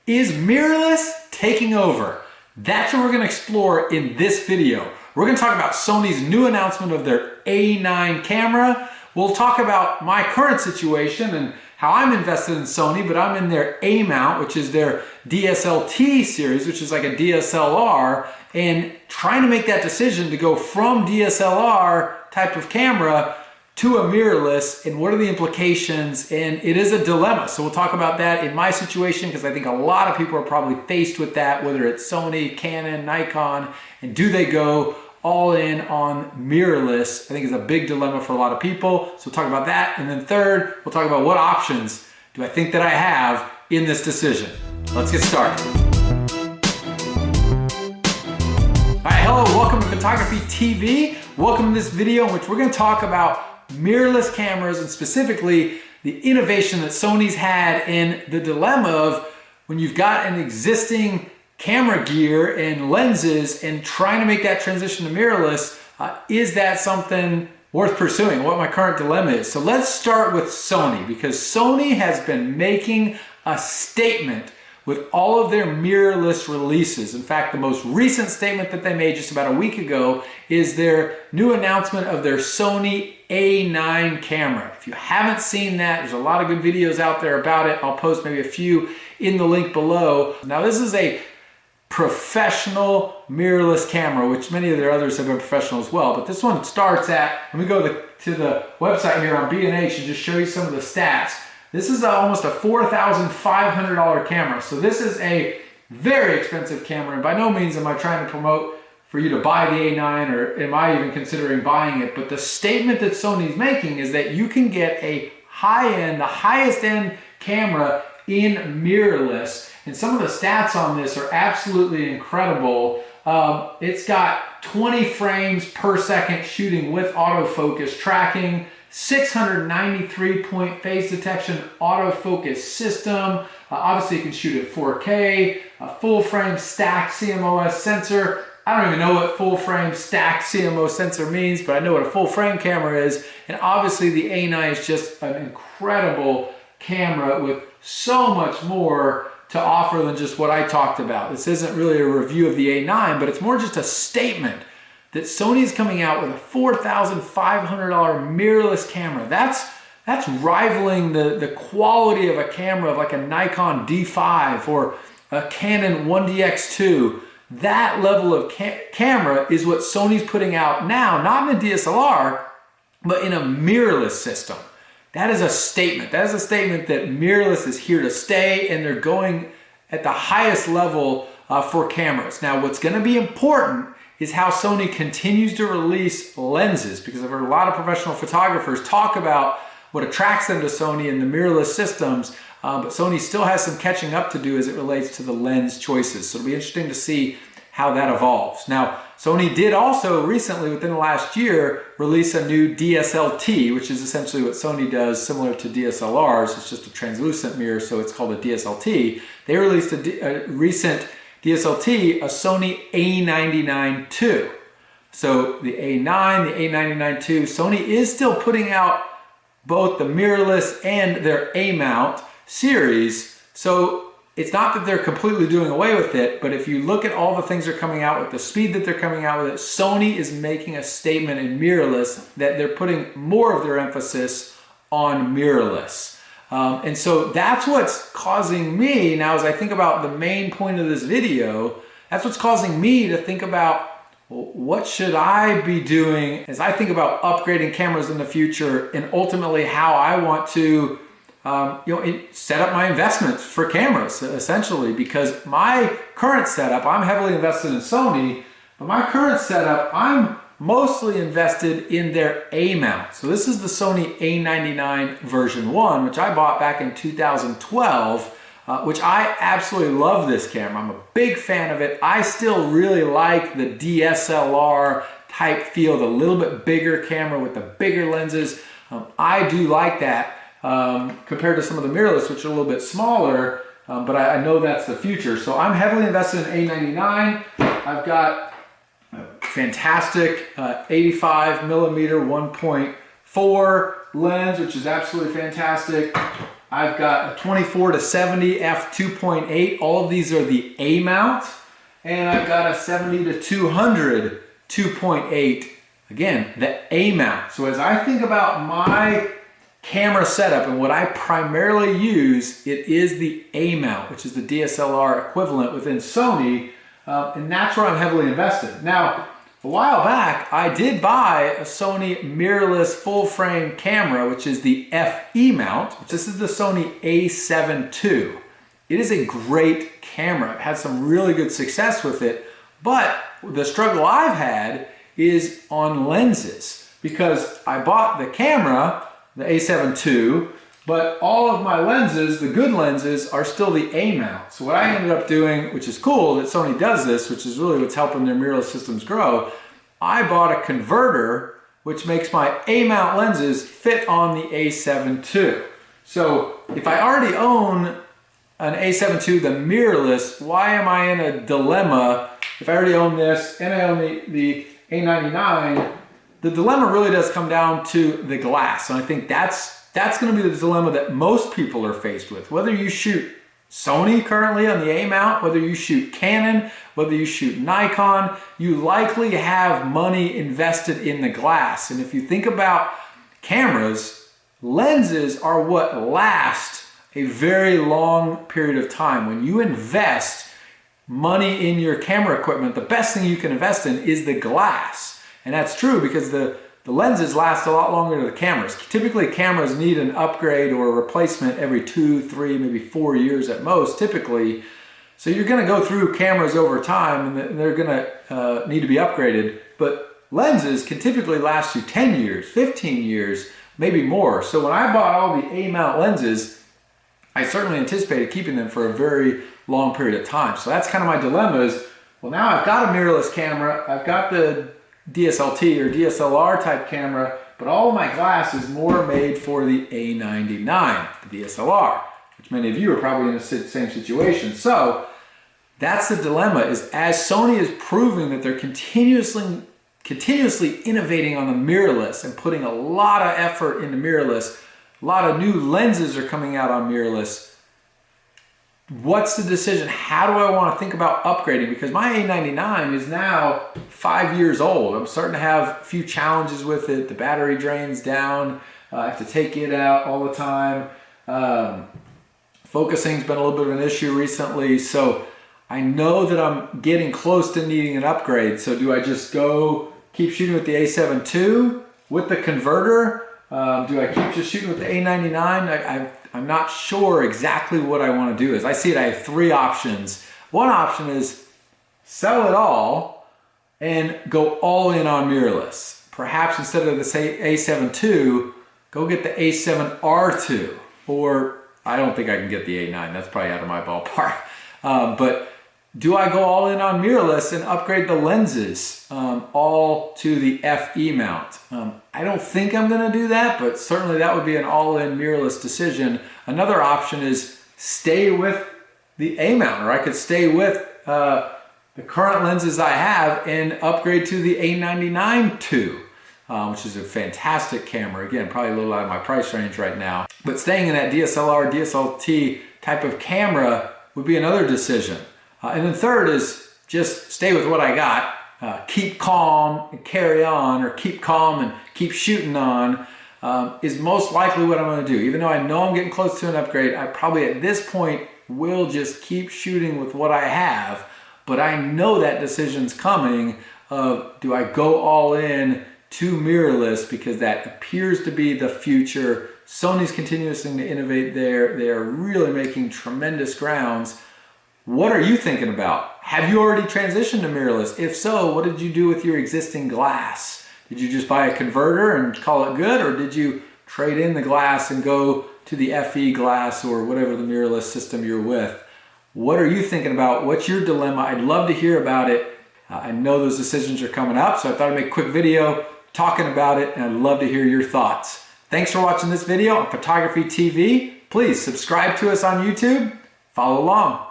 Is mirrorless taking over? That's what we're going to explore in this video. We're going to talk about Sony's new announcement of their A9 camera. We'll talk about my current situation and how I'm invested in Sony, but I'm in their A mount, which is their DSLT series, which is like a DSLR, and trying to make that decision to go from DSLR type of camera to a mirrorless, and what are the implications, and it is a dilemma. So we'll talk about that in my situation, because I think a lot of people are probably faced with that, whether it's Sony, Canon, Nikon, and do they go all in on mirrorless? I think it's a big dilemma for a lot of people. So we'll talk about that. And then third, we'll talk about what options do I think that I have in this decision. Let's get started. All right, hello, welcome to Photography TV. Welcome to this video in which we're going to talk about mirrorless cameras, and specifically the innovation that Sony's had in the dilemma of when you've got an existing camera gear and lenses and trying to make that transition to mirrorless. Is that something worth pursuing? What my current dilemma is. So let's start with Sony, because Sony has been making a statement with all of their mirrorless releases. In fact, the most recent statement that they made just about a week ago is their new announcement of their Sony A9 camera. If you haven't seen that, there's a lot of good videos out there about it. I'll post maybe a few in the link below. Now, this is a professional mirrorless camera, which many of their others have been professional as well. But this one starts at, let me go to the website here on B&H and just show you some of the stats. This is almost a $4,500 camera. So this is a very expensive camera, and by no means am I trying to promote for you to buy the A9, or am I even considering buying it. But the statement that Sony's making is that you can get a high-end, the highest end camera in mirrorless. And some of the stats on this are absolutely incredible. It's got 20 frames per second shooting with autofocus tracking, 693 point phase detection autofocus system. Obviously you can shoot at 4K, a full frame stacked CMOS sensor. I don't even know what full frame stacked CMOS sensor means, but I know what a full frame camera is. And obviously the A9 is just an incredible camera with so much more to offer than just what I talked about. This isn't really a review of the A9, but it's more just a statement that Sony is coming out with a $4,500 mirrorless camera. That's rivaling the quality of a camera of like a Nikon D5 or a Canon 1DX2. That level of camera is what Sony's putting out now, not in a DSLR, but in a mirrorless system. That is a statement. That is a statement that mirrorless is here to stay, and they're going at the highest level for cameras. Now, what's going to be important is how Sony continues to release lenses, because I've heard a lot of professional photographers talk about what attracts them to Sony and the mirrorless systems, but Sony still has some catching up to do as it relates to the lens choices. So it'll be interesting to see how that evolves. Now, Sony did also recently, within the last year, release a new DSLT, which is essentially what Sony does, similar to DSLRs. It's just a translucent mirror, so it's called a DSLT. They released a recent DSLT, a Sony A99 II. So the A9, the A99 II, Sony is still putting out both the mirrorless and their A mount series. So it's not that they're completely doing away with it, but if you look at all the things they're coming out with, the speed that they're coming out with it, Sony is making a statement in mirrorless that they're putting more of their emphasis on mirrorless. And so that's what's causing me, now as I think about the main point of this video, that's what's causing me to think about, well, what should I be doing as I think about upgrading cameras in the future, and ultimately how I want to set up my investments for cameras, essentially. Because my current setup, I'm heavily invested in Sony, but my current setup, I'm mostly invested in their A mount. So this is the Sony A99 version 1, which I bought back in 2012, which I absolutely love this camera. I'm a big fan of it. I still really like the DSLR type feel, the little bit bigger camera with the bigger lenses. I do like that compared to some of the mirrorless, which are a little bit smaller, but I know that's the future. So I'm heavily invested in A99. I've got a fantastic 85 millimeter 1.4 lens, which is absolutely fantastic. I've got a 24 to 70 f2.8. All of these are the A mount. And I've got a 70 to 200 2.8. Again, the A mount. So as I think about my camera setup and what I primarily use, it is the A mount, which is the DSLR equivalent within Sony. And that's where I'm heavily invested. Now, a while back, I did buy a Sony mirrorless full frame camera, which is the FE mount. This is the Sony a7 II. It is a great camera. I've had some really good success with it, but the struggle I've had is on lenses, because I bought the camera, the a7 II, but all of my lenses, the good lenses, are still the A mount. So what I ended up doing, which is cool that Sony does this, which is really what's helping their mirrorless systems grow, I bought a converter which makes my A mount lenses fit on the a7 II. So if I already own an a7 II, the mirrorless, why am I in a dilemma if I already own this and I own the A99? The dilemma really does come down to the glass, and I think that's going to be the dilemma that most people are faced with. Whether you shoot Sony currently on the A mount, whether you shoot Canon, whether you shoot Nikon, you likely have money invested in the glass. And if you think about cameras, lenses are what last a very long period of time. When you invest money in your camera equipment, the best thing you can invest in is the glass. And that's true because the lenses last a lot longer than the cameras. Typically, cameras need an upgrade or a replacement every 2, 3, maybe 4 years at most, typically. So you're going to go through cameras over time, and they're going to need to be upgraded. But lenses can typically last you 10 years, 15 years, maybe more. So when I bought all the A-mount lenses, I certainly anticipated keeping them for a very long period of time. So that's kind of my dilemma is, well, now I've got a mirrorless camera, I've got the DSLT or DSLR type camera, but all of my glass is more made for the A99, the DSLR, which many of you are probably in the same situation. So that's the dilemma, is as Sony is proving that they're continuously innovating on the mirrorless and putting a lot of effort into mirrorless, a lot of new lenses are coming out on mirrorless. What's the decision? How do I want to think about upgrading? Because my A99 is now 5 years old. I'm starting to have a few challenges with it. The battery drains down. I have to take it out all the time. Focusing's been a little bit of an issue recently. So I know that I'm getting close to needing an upgrade. So do I just go keep shooting with the a7 II with the converter? Do I keep just shooting with the A99? I'm not sure exactly what I want to do. As I see it, I have 3 options. One option is sell it all and go all in on mirrorless. Perhaps instead of the a7 II, go get the a7R2. Or I don't think I can get the A9. That's probably out of my ballpark. But do I go all in on mirrorless and upgrade the lenses all to the FE mount? I don't think I'm going to do that, but certainly that would be an all-in mirrorless decision. Another option is stay with the A mount, or I could stay with the current lenses I have and upgrade to the A99 II, which is a fantastic camera. Again, probably a little out of my price range right now. But staying in that DSLR, DSLT type of camera would be another decision. And then third is just stay with what I got. Keep calm and carry on, or keep calm and keep shooting on, is most likely what I'm going to do. Even though I know I'm getting close to an upgrade, I probably at this point will just keep shooting with what I have. But I know that decision's coming of, do I go all in to mirrorless, because that appears to be the future. Sony's continuing to innovate there. They are really making tremendous grounds. What are you thinking about? Have you already transitioned to mirrorless? If so, what did you do with your existing glass? Did you just buy a converter and call it good, or did you trade in the glass and go to the FE glass or whatever the mirrorless system you're with? What are you thinking about? What's your dilemma? I'd love to hear about it. I know those decisions are coming up, so I thought I'd make a quick video talking about it, and I'd love to hear your thoughts. Thanks for watching this video on Photography TV. Please subscribe to us on YouTube. Follow along.